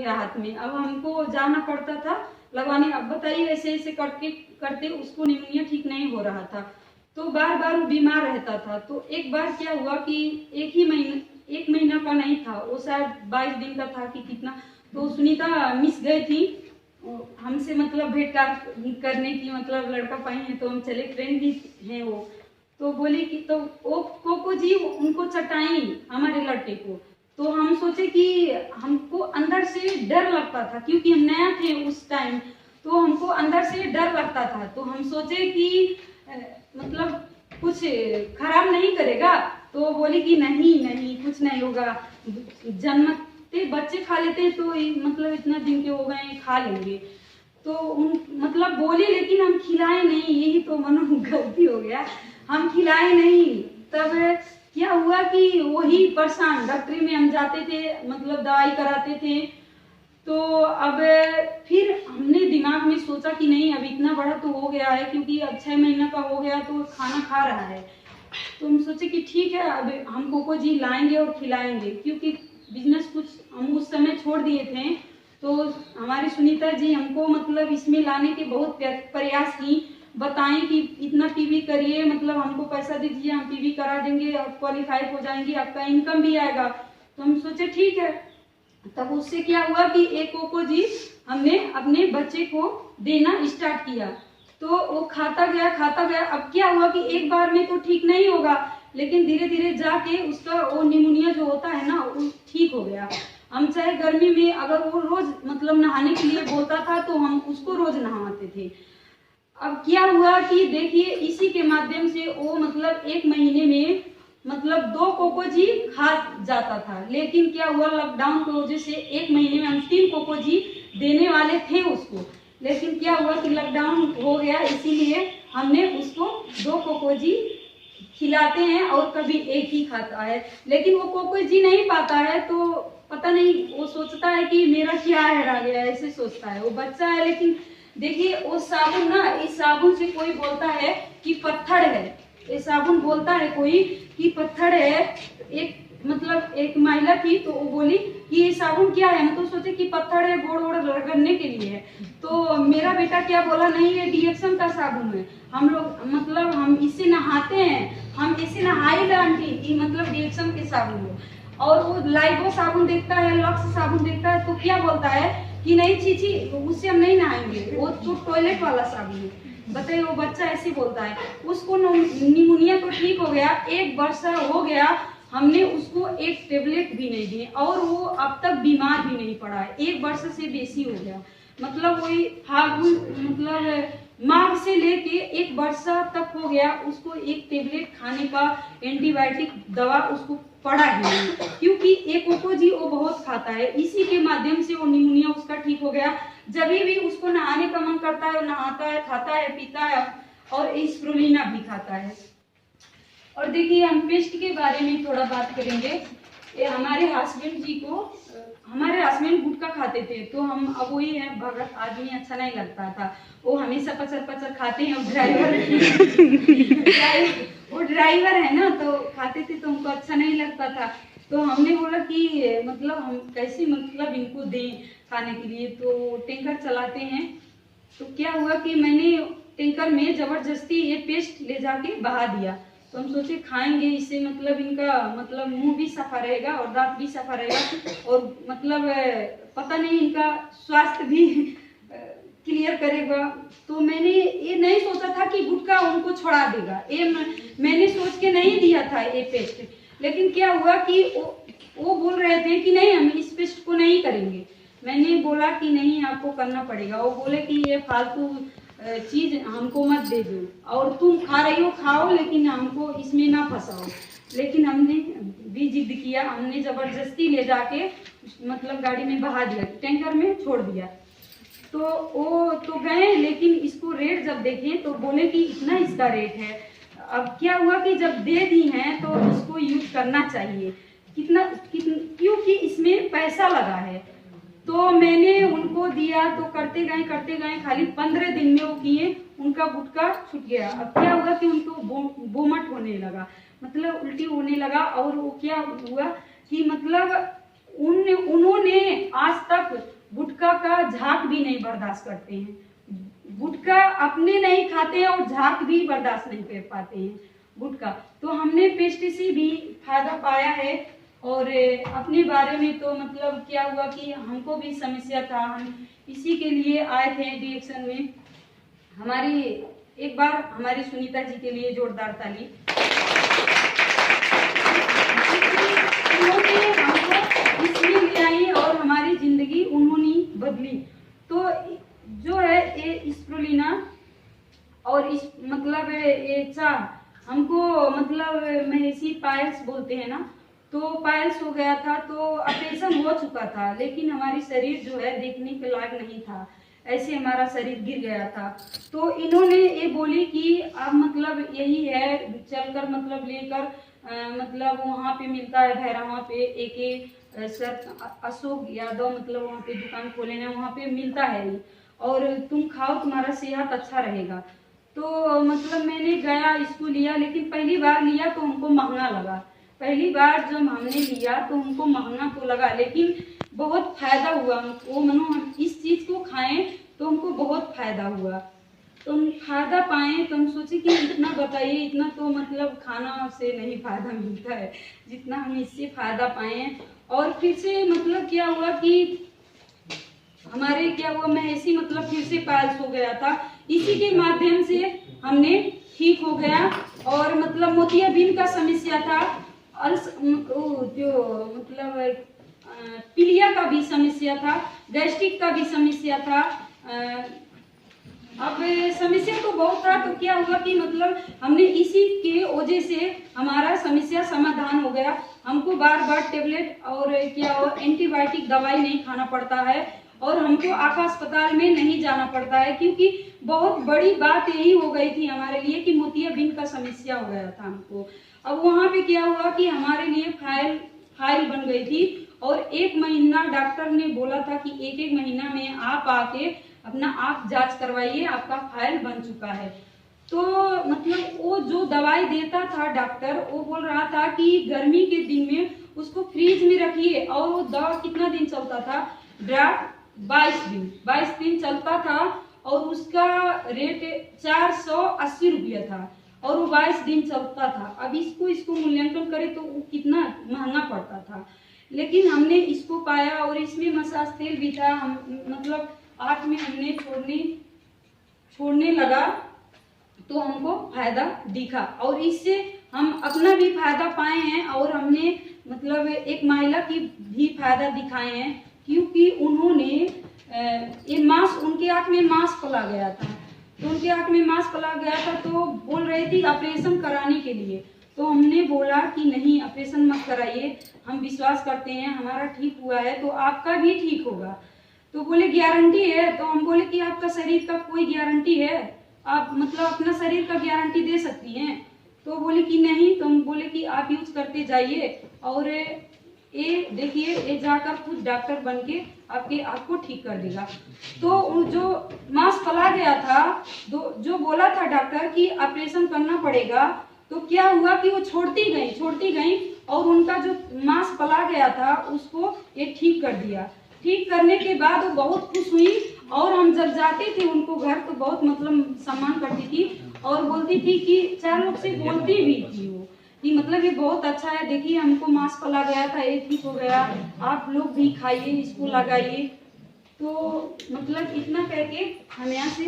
गया हाथ में। अब हमको जाना पड़ता था लगवाने। अब बताइए ऐसे ऐसे करके करते उसको निमोनिया ठीक नहीं हो रहा था, तो बार बार वो बीमार रहता था। तो एक बार क्या हुआ कि एक महीना का नहीं था वो, शायद 22 दिन का था कि कितना, तो सुनीता मिस गई थी हमसे, मतलब भेंट करने की, मतलब लड़का पाई है तो हम चले, फ्रेंड भी हैं वो। तो बोली कि तो वो कोको जी उनको चटाई हमारे लड़के को। तो हम सोचे कि हमको अंदर से डर लगता था क्योंकि हम नया थे उस टाइम, तो हमको अंदर से डर लगता था। तो हम सोचे कि मतलब कुछ खराब नहीं करेगा। तो बोली कि नहीं नहीं कुछ नहीं होगा, जन्मते बच्चे खा लेते हैं तो मतलब इतना दिन के हो गए खा लेंगे। तो उन मतलब बोली, लेकिन हम खिलाए नहीं, यही तो मनो गलती हो गया, हम खिलाए नहीं। तब क्या हुआ कि वही परेशान, डॉक्टरी में हम जाते थे, मतलब दवाई कराते थे। तो अब फिर हमने दिमाग में सोचा कि नहीं अब इतना बड़ा तो हो गया है, क्योंकि अब 6 महीना का हो गया तो खाना खा रहा है। तो हम सोचे कि ठीक है अब हम कोको जी लाएंगे और खिलाएंगे, क्योंकि बिजनेस कुछ हम उस समय छोड़ दिए थे। तो हमारी सुनीता जी हमको मतलब इसमें लाने के बहुत प्रयास की, बताएं कि इतना पीवी करिए, मतलब हमको पैसा दीजिए, हम पीवी करा देंगे, आप क्वालिफाई हो जाएंगे, आपका इनकम भी आएगा। तो हम सोचे ठीक है। तब उससे क्या हुआ कि एक कोको जी हमने अपने बच्चे को देना स्टार्ट किया, तो वो खाता गया। अब क्या हुआ कि एक बार में तो ठीक नहीं होगा, लेकिन धीरे धीरे जाके उसका वो निमोनिया जो होता है ना वो ठीक हो गया। हम चाहे गर्मी में अगर वो रोज मतलब नहाने के लिए बोलता था तो हम उसको रोज नहाते थे। अब क्या हुआ कि देखिए इसी के माध्यम से वो मतलब 1 महीने में मतलब 2 कोको जी खा जाता था। लेकिन क्या हुआ लॉकडाउन की वजह से 1 महीने में हम 3 कोको जी देने वाले थे उसको, लेकिन क्या हुआ कि लॉकडाउन हो गया, इसीलिए हमने उसको 2 कोको जी खिलाते हैं और कभी एक ही खाता है। लेकिन वो कोको जी नहीं पाता है तो पता नहीं, वो सोचता है कि मेरा क्या रह गया, ऐसे सोचता है, वो बच्चा है। लेकिन देखिए वो साबुन ना, इस साबुन से कोई बोलता है कि पत्थर है, ये साबुन बोलता है कोई कि पत्थर है। एक मतलब एक महिला थी तो वो बोली कि ये साबुन क्या है, हम तो सोचे कि पत्थर है, गोड़ वोड़ रगड़ने के लिए है। तो मेरा बेटा क्या बोला, नहीं ये डीएक्शन का साबुन है, हम लोग मतलब हम इससे नहाते हैं, हम इससे नहाई ला आंटी, ये मतलब डीएक्शन के साबुन है। और वो लाइबो साबुन देखता है, लक्स साबुन देखता है तो क्या बोलता है कि नहीं चीची उससे हम नहीं नहाएंगे, वो तो टॉयलेट वाला साबुन है। बताइए वो बच्चा ऐसे बोलता है। उसको निमोनिया तो ठीक हो गया, 1 वर्ष हो गया, हमने उसको एक टेबलेट भी नहीं दिए और वो अब तक बीमार भी नहीं पड़ा है। 1 वर्ष से बेसी हो गया, मतलब वही फागुन मतलब मार्च से लेके 1 वर्ष तक हो गया, उसको एक टेबलेट खाने का एंटीबायोटिक दवा उसको पड़ा ही नहीं, क्योंकि एक कोको जी वो बहुत खाता है, इसी के माध्यम से वो निमोनिया उसका ठीक हो गया। जब भी उसको नहाने का मन करता है वो नहाता है, खाता है, पीता है और स्प्रुलिना भी खाता है। और देखिए हम पेस्ट के बारे में थोड़ा बात करेंगे। ये हमारे हस्बैंड जी को, हमारे हस्बैंड गुटखा खाते थे, तो हम अब वही है भगत आदमी अच्छा नहीं लगता था, वो हमेशा पचर पचर खाते हैं। वो ड्राइवर है ना तो खाते थे तो हमको अच्छा नहीं लगता था। तो हमने बोला कि मतलब हम कैसे मतलब इनको दें खाने के लिए, तो टैंकर चलाते हैं। तो क्या हुआ कि मैंने टैंकर में जबरदस्ती ये पेस्ट ले जाके बहा दिया। तो हम सोचे खाएंगे इससे मतलब इनका मतलब मुंह भी सफा रहेगा और दांत भी सफा रहेगा और मतलब पता नहीं इनका स्वास्थ्य भी क्लियर करेगा। तो मैंने ये नहीं सोचा था कि गुटखा उनको छोड़ा देगा, ये मैंने सोच के नहीं दिया था ये पेस्ट। लेकिन क्या हुआ कि वो बोल रहे थे कि नहीं हम इस पेस्ट को नहीं करेंगे। मैंने बोला कि नहीं आपको करना पड़ेगा। वो बोले कि ये फालतू चीज हमको मत दे दो, और तुम खा रही हो खाओ लेकिन हमको इसमें ना फंसाओ। लेकिन हमने भी जिद किया, हमने जबरदस्ती ले जाके मतलब गाड़ी में बहा दिया, टैंकर में छोड़ दिया। तो वो तो गए, लेकिन इसको रेट जब देखें तो बोले कि इतना इसका रेट है। अब क्या हुआ कि जब दे दी हैं तो इसको यूज करना चाहिए, कितना क्योंकि इसमें पैसा लगा है। तो मैंने उनको दिया तो करते गए, खाली 15 दिन में वो किए, उनका गुटखा छूट गया। अब क्या हुआ कि उनको बोमट होने लगा, मतलब उल्टी होने लगा। और वो क्या हुआ कि मतलब उन्होंने आज तक झाग भी नहीं बर्दाश्त करते हैं, गुटखा अपने नहीं खाते हैं और झाग भी बर्दाश्त नहीं कर पाते हैं गुटखा। तो हमने पेस्ट से भी फायदा पाया है। और अपने बारे में तो मतलब क्या हुआ कि हमको भी समस्या था, हम इसी के लिए आए थे डिएक्शन में। हमारी एक बार हमारी सुनीता जी के लिए जोरदार ताली। उन्होंने हमको इसमें ले आई और हमारी जिंदगी उन्होंने बदली। तो जो है ये स्प्रुलिना और इस मतलब ये चाह हमको मतलब महेशी पायल्स बोलते हैं ना, तो पायल्स हो गया था, तो ऑपरेशन हो चुका था, लेकिन हमारी शरीर जो है देखने के लायक नहीं था, ऐसे हमारा शरीर गिर गया था। तो इन्होंने ये बोली कि अब मतलब यही है, चलकर मतलब लेकर मतलब वहाँ पे मिलता है भैरवा पे एक सर अशोक यादव मतलब वहाँ पे दुकान खोले हैं, वहाँ पे मिलता है और तुम खाओ तुम्हारा सेहत अच्छा रहेगा। तो मतलब मैंने गया इसको लिया, लेकिन पहली बार लिया तो हमको महंगा लगा। पहली बार जब हमने लिया तो हमको महंगा तो लगा, लेकिन बहुत फायदा हुआ हमको। मनो हम इस चीज को खाएं तो हमको बहुत फायदा हुआ। तो हम फायदा पाए तो हम सोचे कि इतना बताइए, इतना तो मतलब खाना से नहीं फायदा मिलता है जितना हम इससे फायदा पाए। और फिर से मतलब क्या हुआ कि हमारे क्या हुआ, मैं ऐसी मतलब फिर से पायल्स हो गया था, इसी के माध्यम से हमने ठीक हो गया। और मतलब मोतियाबिंद का समस्या था, जो मतलब पीलिया का भी समस्या था, गैस्ट्रिक का भी समस्या था। अब समस्या तो बहुत था, तो क्या हुआ कि मतलब हमने इसी के वजह से हमारा समस्या समाधान हो गया। हमको बार बार टेबलेट और क्या और एंटीबायोटिक दवाई नहीं खाना पड़ता है और हमको आका अस्पताल में नहीं जाना पड़ता है, क्योंकि बहुत बड़ी बात यही हो गई थी हमारे लिए कि मोतियाबिंद का समस्या हो गया था हमको। अब वहाँ पे क्या हुआ कि हमारे लिए फाइल बन गई थी और 1 महीना डॉक्टर ने बोला था कि एक महीना में आप आके अपना आँख जांच करवाइए, आपका फाइल बन चुका है। तो मतलब वो जो दवाई देता था डॉक्टर, वो बोल रहा था कि गर्मी के दिन में उसको फ्रीज में रखिए, और वो दवा कितना दिन चलता था, ड्राफ्ट 22 दिन चलता था और उसका रेट 480 रुपया था और वो 22 दिन चलता था। अब इसको मूल्यांकन करें तो वो कितना महंगा पड़ता था, लेकिन हमने इसको पाया और इसमें मसाज तेल भी था। हम मतलब आँख में हमने छोड़ने लगा तो हमको फायदा दिखा और इससे हम अपना भी फायदा पाए हैं और हमने मतलब एक महिला की भी फायदा दिखाए हैं, क्योंकि उन्होंने ये मांस, उनके आँख में मांस पला गया था, तो उनके आँख में मांस पला गया था, तो बोल रही थी ऑपरेशन कराने के लिए। तो हमने बोला कि नहीं, ऑपरेशन मत कराइए, हम विश्वास करते हैं हमारा ठीक हुआ है तो आपका भी ठीक होगा। तो बोले गारंटी है? तो हम बोले कि आपका शरीर का कोई गारंटी है, आप मतलब अपना शरीर का गारंटी दे सकती हैं? तो बोले कि नहीं। तो हम बोले कि आप यूज करते जाइए और ये देखिए, ये जाकर खुद डॉक्टर बन के आपको ठीक कर देगा। तो जो मांस फैला गया था, जो बोला था डॉक्टर कि ऑपरेशन करना पड़ेगा, तो क्या हुआ कि वो छोड़ती गई और उनका जो मांस फैला गया था उसको ये ठीक कर दिया। ठीक करने के बाद वो बहुत खुश हुई और हम जब जाते थे उनको घर तो बहुत मतलब सम्मान करती थी और बोलती थी कि 4 लोग से बोलती भी थी वो कि मतलब ये बहुत अच्छा है, देखिए हमको मांस फैला गया था, ये ठीक हो गया, आप लोग भी खाइए, इसको लगाइए। तो मतलब इतना कह के हम यहाँ से